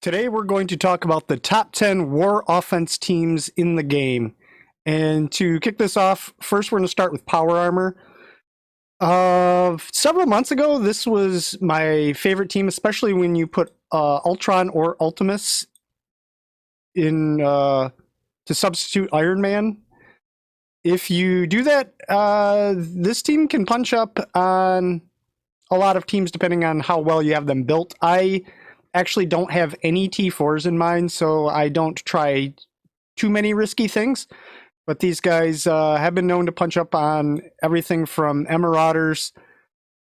Today we're going to talk about the top 10 war offense teams in the game. And to kick this off, first we're going to start with power armor. Several months ago, this was my favorite team, especially when you put Ultron or Ultimus in to substitute Iron Man. If you do that, this team can punch up on a lot of teams depending on how well you have them built. I actually don't have any T4s in mind, so I don't try too many risky things. But these guys have been known to punch up on everything from Marauders,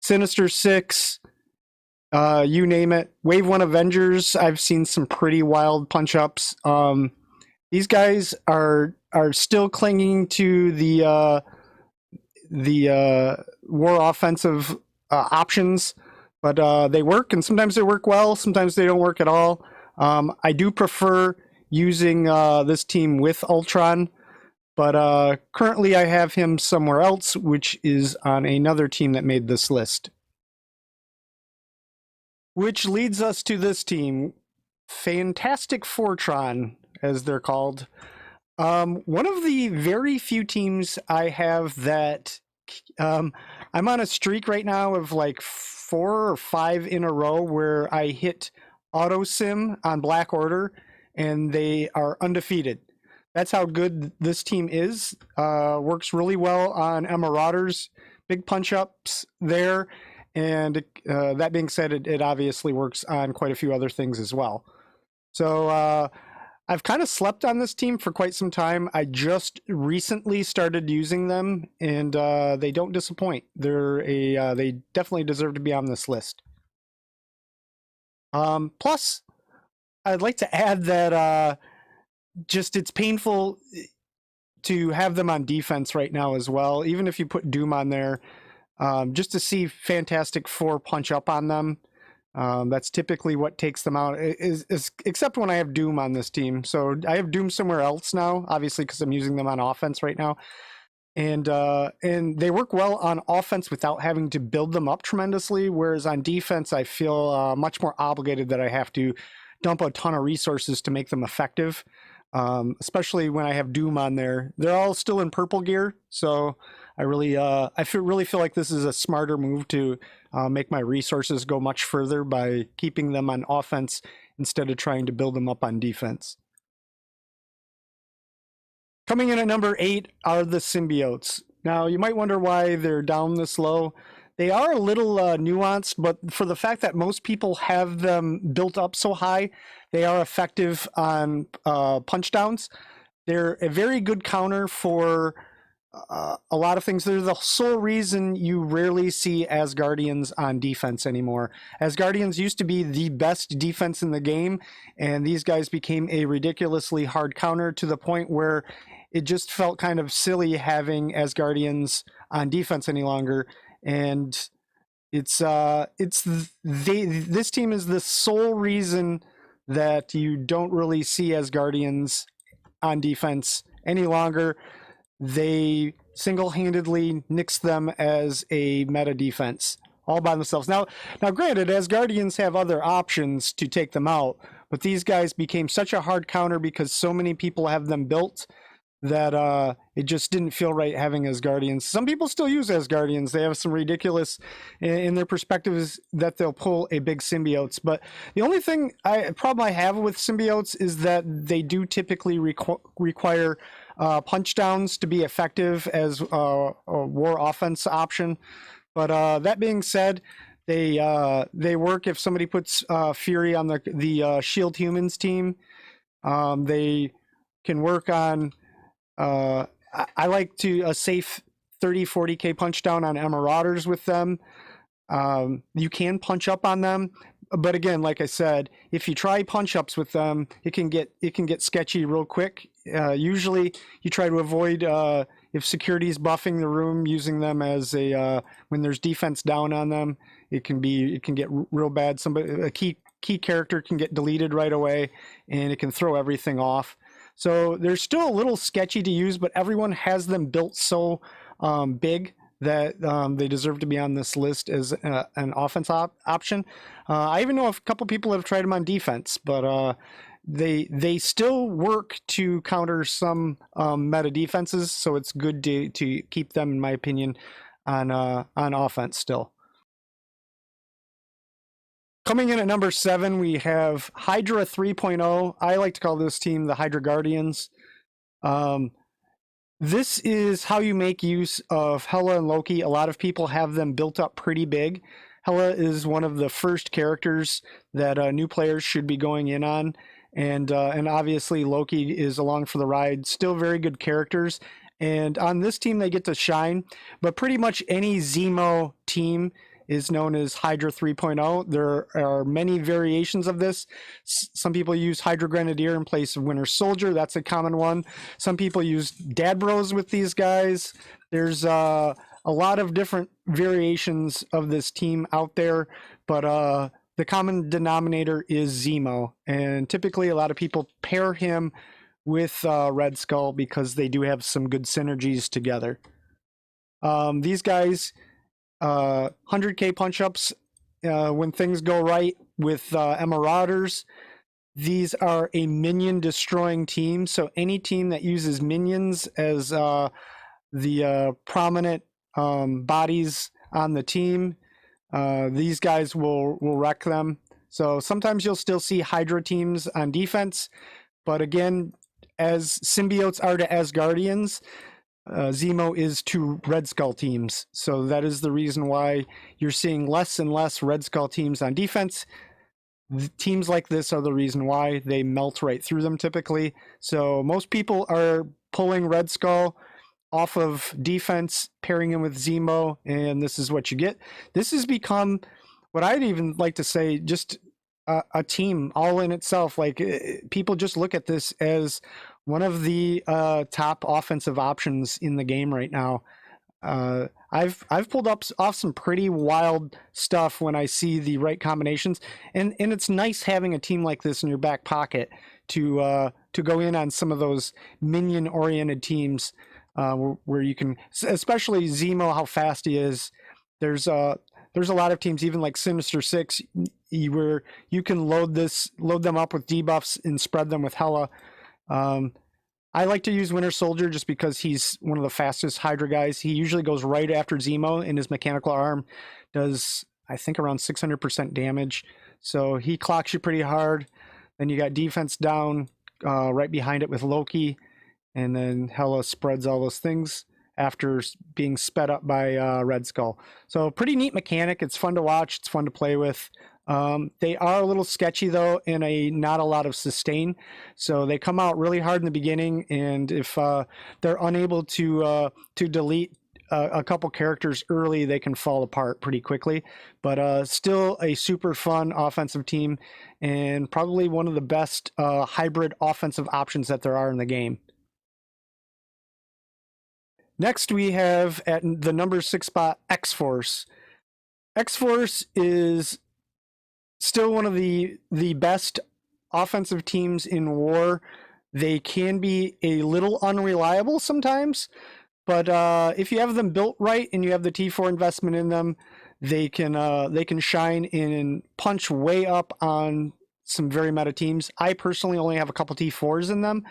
Sinister Six, you name it. Wave 1 Avengers, I've seen some pretty wild punch ups. These guys are still clinging to the war offensive options, but they work, and sometimes they work well, sometimes they don't work at all. I do prefer using this team with Ultron, but currently I have him somewhere else, which is on another team that made this list. Which leads us to this team, Fantastic Fortron, as they're called. One of the very few teams I have that I'm on a streak right now of like 4 or 5 in a row where I hit auto sim on Black Order and they are undefeated. That's how good this team is. Works really well on Marauders, big punch ups there. And that being said, it obviously works on quite a few other things as well. So I've kind of slept on this team for quite some time. I just recently started using them, and they don't disappoint. They definitely deserve to be on this list. Plus, I'd like to add that just it's painful to have them on defense right now as well. Even if you put Doom on there, just to see Fantastic Four punch up on them. That's typically what takes them out, except when I have Doom on this team. So I have Doom somewhere else now, obviously, because I'm using them on offense right now. And they work well on offense without having to build them up tremendously, whereas on defense, I feel much more obligated that I have to dump a ton of resources to make them effective, especially when I have Doom on there. They're all still in purple gear, so I really feel like this is a smarter move to make my resources go much further by keeping them on offense instead of trying to build them up on defense. Coming in at number 8 are the Symbiotes. Now, you might wonder why they're down this low. They are a little nuanced, but for the fact that most people have them built up so high, they are effective on punch downs. They're a very good counter for a lot of things. They're the sole reason you rarely see Asgardians on defense anymore. Asgardians used to be the best defense in the game, and these guys became a ridiculously hard counter to the point where it just felt kind of silly having Asgardians on defense any longer. And this team is the sole reason that you don't really see Asgardians on defense any longer. They single-handedly nixed them as a meta defense all by themselves. Now granted, Asgardians have other options to take them out, but these guys became such a hard counter because so many people have them built that it just didn't feel right having Asgardians. Some people still use Asgardians. They have some ridiculous, in their perspectives, that they'll pull a big Symbiotes. But the only problem I have with Symbiotes is that they do typically require punch downs to be effective as a war offense option. But that being said, they work if somebody puts Fury on the Shield Humans team. They can work on. I like to a safe 30-40k punch down on Marauders with them. You can punch up on them, but again, like I said, if you try punch ups with them, it can get sketchy real quick. Usually, you try to avoid if security is buffing the room, using them as a when there's defense down on them. It can get real bad. A key character can get deleted right away, and it can throw everything off. So they're still a little sketchy to use, but everyone has them built so big that they deserve to be on this list as an offense option. I even know a couple people have tried them on defense, but they still work to counter some meta defenses, so it's good to keep them, in my opinion, on offense still. Coming in at number 7, we have Hydra 3.0. I like to call this team the Hydra Guardians. This is how you make use of Hela and Loki. A lot of people have them built up pretty big. Hela is one of the first characters that new players should be going in on, and obviously Loki is along for the ride. Still very good characters, and on this team they get to shine. But pretty much any Zemo team is known as Hydra 3.0. There are many variations of this. Some people use Hydra Grenadier in place of Winter Soldier. That's a common one. Some people use Dad Bros with these guys. There's a lot of different variations of this team out there, but the common denominator is Zemo. And typically a lot of people pair him with Red Skull because they do have some good synergies together. These guys... 100k punch-ups when things go right with Marauders. These are a minion destroying team, so any team that uses minions as the prominent bodies on the team, these guys will wreck them. So sometimes you'll still see Hydra teams on defense, but again, as symbiotes are to Asgardians, Zemo is to Red Skull teams. So that is the reason why you're seeing less and less Red Skull teams on defense. Teams like this are the reason why. They melt right through them typically. So most people are pulling Red Skull off of defense, pairing him with Zemo, and this is what you get. This has become what I'd even like to say just a team all in itself. Like people just look at this as one of the top offensive options in the game right now. I've pulled off some pretty wild stuff when I see the right combinations, and it's nice having a team like this in your back pocket to go in on some of those minion oriented teams where you can, especially Zemo, how fast he is. There's a lot of teams, even like Sinister Six, where you can load them up with debuffs and spread them with Hela. I like to use Winter Soldier just because he's one of the fastest Hydra guys. He usually goes right after Zemo, and his mechanical arm does, I think, around 600% damage. So he clocks you pretty hard. Then you got defense down right behind it with Loki, and then Hela spreads all those things after being sped up by Red Skull. So pretty neat mechanic. It's fun to watch. It's fun to play with. They are a little sketchy though, in a not a lot of sustain. So they come out really hard in the beginning, and if they're unable to delete a couple characters early, they can fall apart pretty quickly. But still a super fun offensive team, and probably one of the best hybrid offensive options that there are in the game. Next, we have at the number 6 spot, XForce. XForce is still one of the best offensive teams in war. They can be a little unreliable sometimes, but if you have them built right and you have the T4 investment in them, they can shine and punch way up on some very meta teams. I personally only have a couple T4s in them,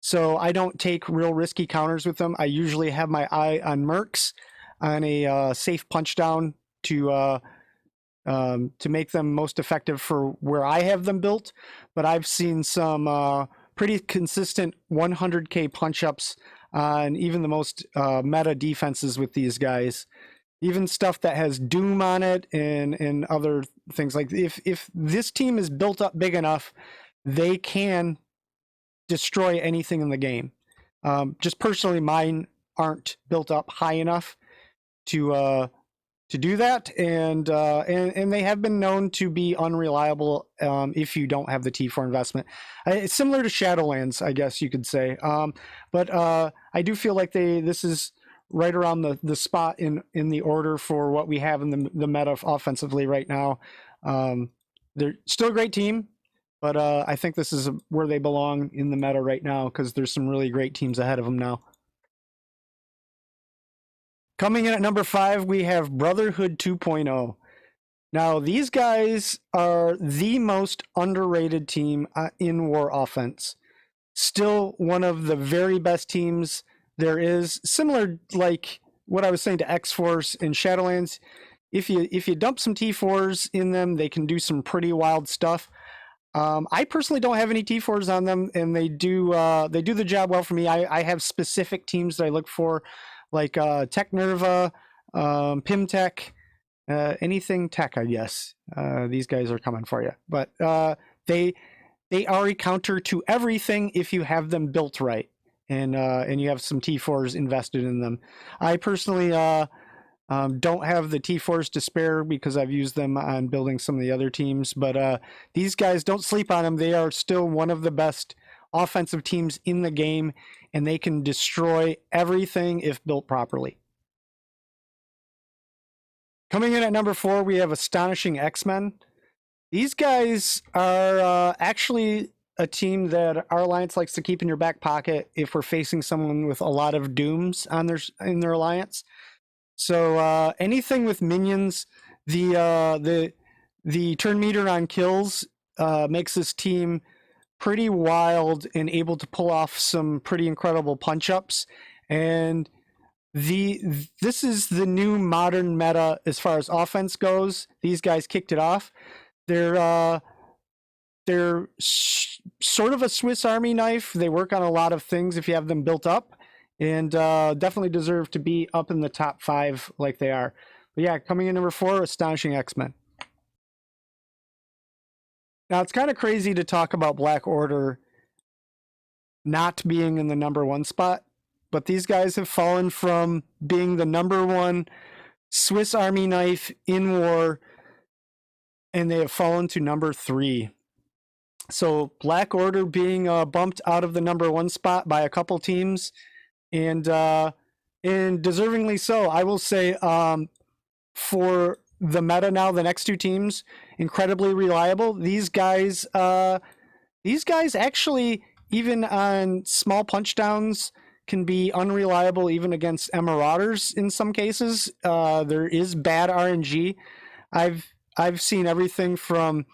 so I don't take real risky counters with them. I usually have my eye on mercs on a safe punch down to make them most effective for where I have them built. But I've seen some pretty consistent 100k punch ups on even the most meta defenses with these guys. Even stuff that has Doom on it and other things. Like if this team is built up big enough, they can destroy anything in the game. Just personally, mine aren't built up high enough to do that, and they have been known to be unreliable if you don't have the T4 investment. It's similar to Shadowlands, I guess you could say. But I do feel like this is right around the spot in the order for what we have in the meta offensively right now. They're still a great team, but I think this is where they belong in the meta right now because there's some really great teams ahead of them now. Coming in at number 5, we have Brotherhood 2.0. Now, these guys are the most underrated team in war offense. Still one of the very best teams there is. Similar, like what I was saying to XForce and Shadowlands. If you dump some T4s in them, they can do some pretty wild stuff. I personally don't have any T4s on them, and they do the job well for me. I have specific teams that I look for, like Tech Nerva, Pim Tech, anything tech, I guess. These guys are coming for you, but they are a counter to everything if you have them built right, and you have some T4s invested in them. I personally don't have the T4s to spare because I've used them on building some of the other teams, but these guys, don't sleep on them. They are still one of the best offensive teams in the game, and they can destroy everything if built properly. Coming in at number 4, we have Astonishing Xmen. These guys are actually a team that our alliance likes to keep in your back pocket if we're facing someone with a lot of dooms on in their alliance. So anything with minions, the turn meter on kills makes this team pretty wild and able to pull off some pretty incredible punch ups. And this is the new modern meta as far as offense goes. These guys kicked it off. They're sort of a Swiss Army knife. They work on a lot of things if you have them built up, and definitely deserve to be up in the top 5 like they are. But yeah, coming in number 4, Astonishing Xmen. Now, it's kind of crazy to talk about Black Order not being in the number 1 spot, but these guys have fallen from being the number 1 Swiss Army knife in war, and they have fallen to number 3. So Black Order being bumped out of the number 1 spot by a couple teams, and deservingly so. I will say, for the meta now, the next 2 teams, incredibly reliable. These guys actually, even on small punch downs, can be unreliable even against Marauders in some cases. There is bad RNG. I've seen everything from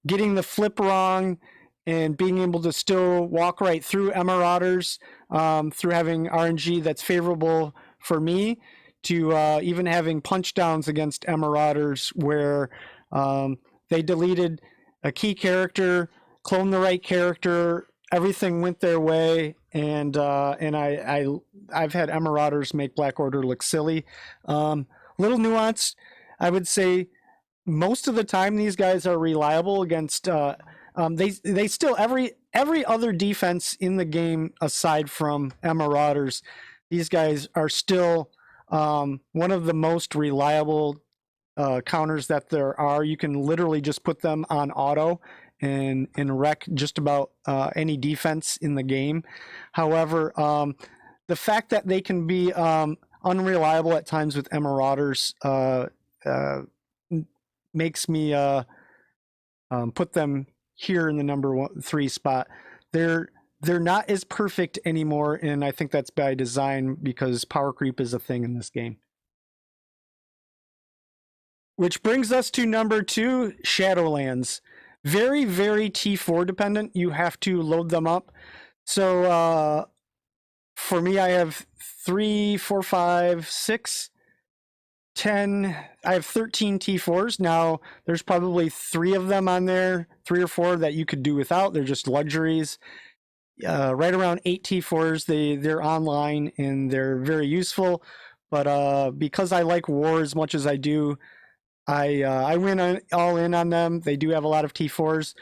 getting the flip wrong and being able to still walk right through Marauders through having RNG that's favorable for me, to even having punch downs against Marauders where they deleted a key character, cloned the right character, everything went their way, and I've had Marauders make Black Order look silly. Little nuanced, I would say. Most of the time, these guys are reliable against. They still, every other defense in the game aside from Marauders, these guys are still one of the most reliable counters that there are. You can literally just put them on auto and wreck just about any defense in the game. However, the fact that they can be unreliable at times with Marauders makes me put them here in the number 3 spot. They're not as perfect anymore, and I think that's by design because power creep is a thing in this game. Which brings us to number 2, Shadowlands. Very, very T4 dependent. You have to load them up. So for me, I have 3, 4, 5, 6, 10. I have 13 T4s. Now, there's probably 3 of them on there, 3 or 4 that you could do without. They're just luxuries. Right around 8 T4s. They're online and they're very useful. But because I like war as much as I do, I went all in on them. They do have a lot of T4s.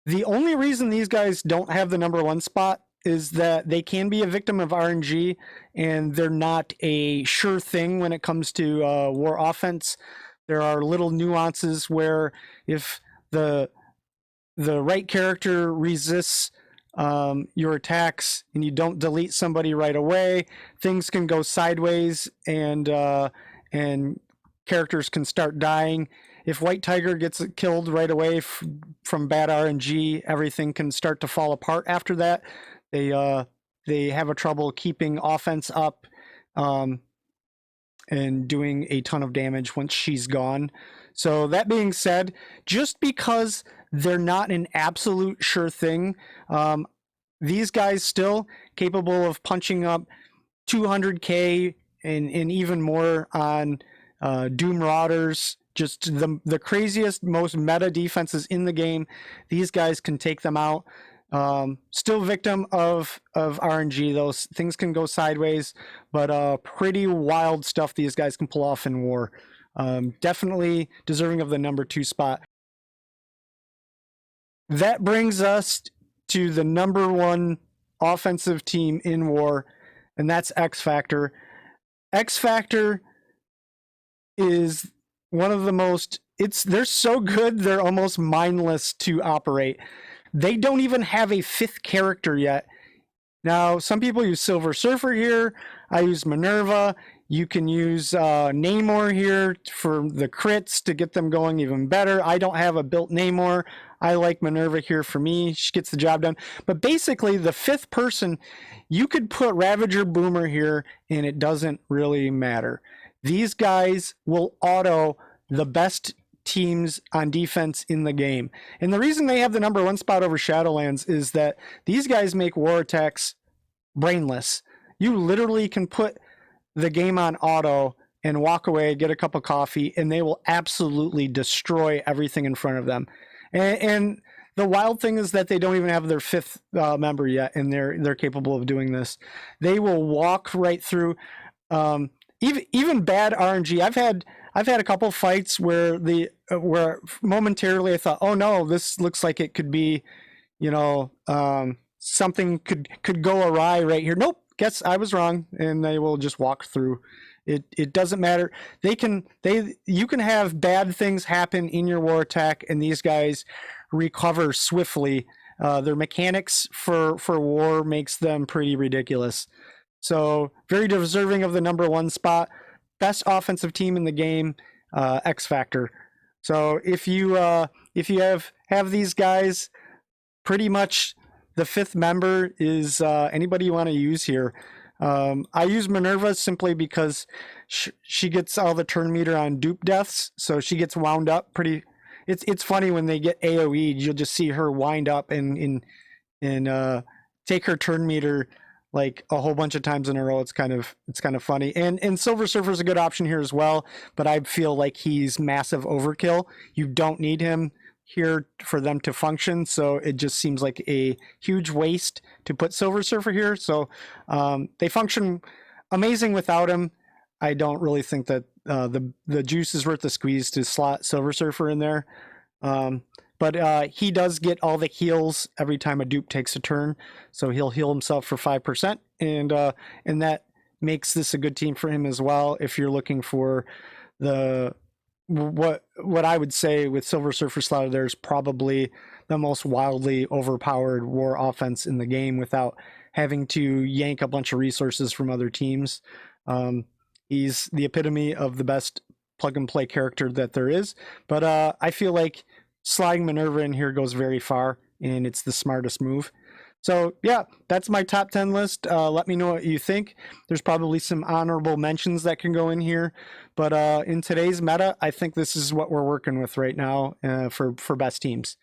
The only reason these guys don't have the number 1 spot is that they can be a victim of RNG, and they're not a sure thing when it comes to war offense. There are little nuances where if the right character resists your attacks and you don't delete somebody right away, things can go sideways, and characters can start dying. If White Tiger gets killed right away from bad RNG, everything can start to fall apart after that. They have a trouble keeping offense up. and doing a ton of damage once she's gone. So that being said, just because they're not an absolute sure thing, these guys still capable of punching up 200k and even more on Doom Marauders, just the craziest, most meta defenses in the game. These guys can take them out. Still victim of RNG. Those things can go sideways, but pretty wild stuff these guys can pull off in war. Definitely deserving of the number 2 spot. That brings us to the number 1 offensive team in war, and that's XFactor. XFactor is one of the most, they're so good, they're almost mindless to operate. They don't even have a 5th character yet. Now, some people use Silver Surfer here. I use Minerva. You can use Namor here for the crits to get them going even better. I don't have a built Namor. I like Minerva here for me. She gets the job done. But basically, the 5th person, you could put Ravager Boomer here, and it doesn't really matter. These guys will auto the best teams on defense in the game. And the reason they have the number 1 spot over Shadowlands is that these guys make war attacks brainless. You literally can put the game on auto and walk away, get a cup of coffee, and they will absolutely destroy everything in front of them. And the wild thing is that they don't even have their 5th member yet, and they're capable of doing this. They will walk right through. Even bad RNG. I've had a couple fights where where momentarily I thought, oh no, this looks like it could be, something could go awry right here. Nope, guess I was wrong, and they will just walk through. It doesn't matter. You can have bad things happen in your war attack, and these guys recover swiftly. Their mechanics for war makes them pretty ridiculous. So very deserving of the number 1 spot. Best offensive team in the game, XFactor. So if you have these guys, pretty much the 5th member is anybody you want to use here. I use Minerva simply because she gets all the turn meter on dupe deaths, so she gets wound up pretty. It's funny when they get AoE'd, you'll just see her wind up and take her turn meter like a whole bunch of times in a row. It's kind of funny. And Silver Surfer is a good option here as well, but I feel like he's massive overkill. You don't need him here for them to function, so it just seems like a huge waste to put Silver Surfer here. So they function amazing without him. I don't really think that the juice is worth the squeeze to slot Silver Surfer in there. But he does get all the heals every time a dupe takes a turn, so he'll heal himself for 5%, and that makes this a good team for him as well. If you're looking for what I would say with Silver Surfer slotted there is probably the most wildly overpowered war offense in the game without having to yank a bunch of resources from other teams. He's the epitome of the best plug and play character that there is, but I feel like sliding Minerva in here goes very far, and it's the smartest move. So yeah, that's my top 10 list. Let me know what you think. There's probably some honorable mentions that can go in here, but in today's meta, I think this is what we're working with right now for best teams.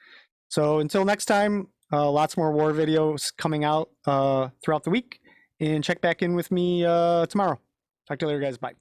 So until next time, lots more war videos coming out throughout the week, and check back in with me tomorrow. Talk to you later, guys. Bye.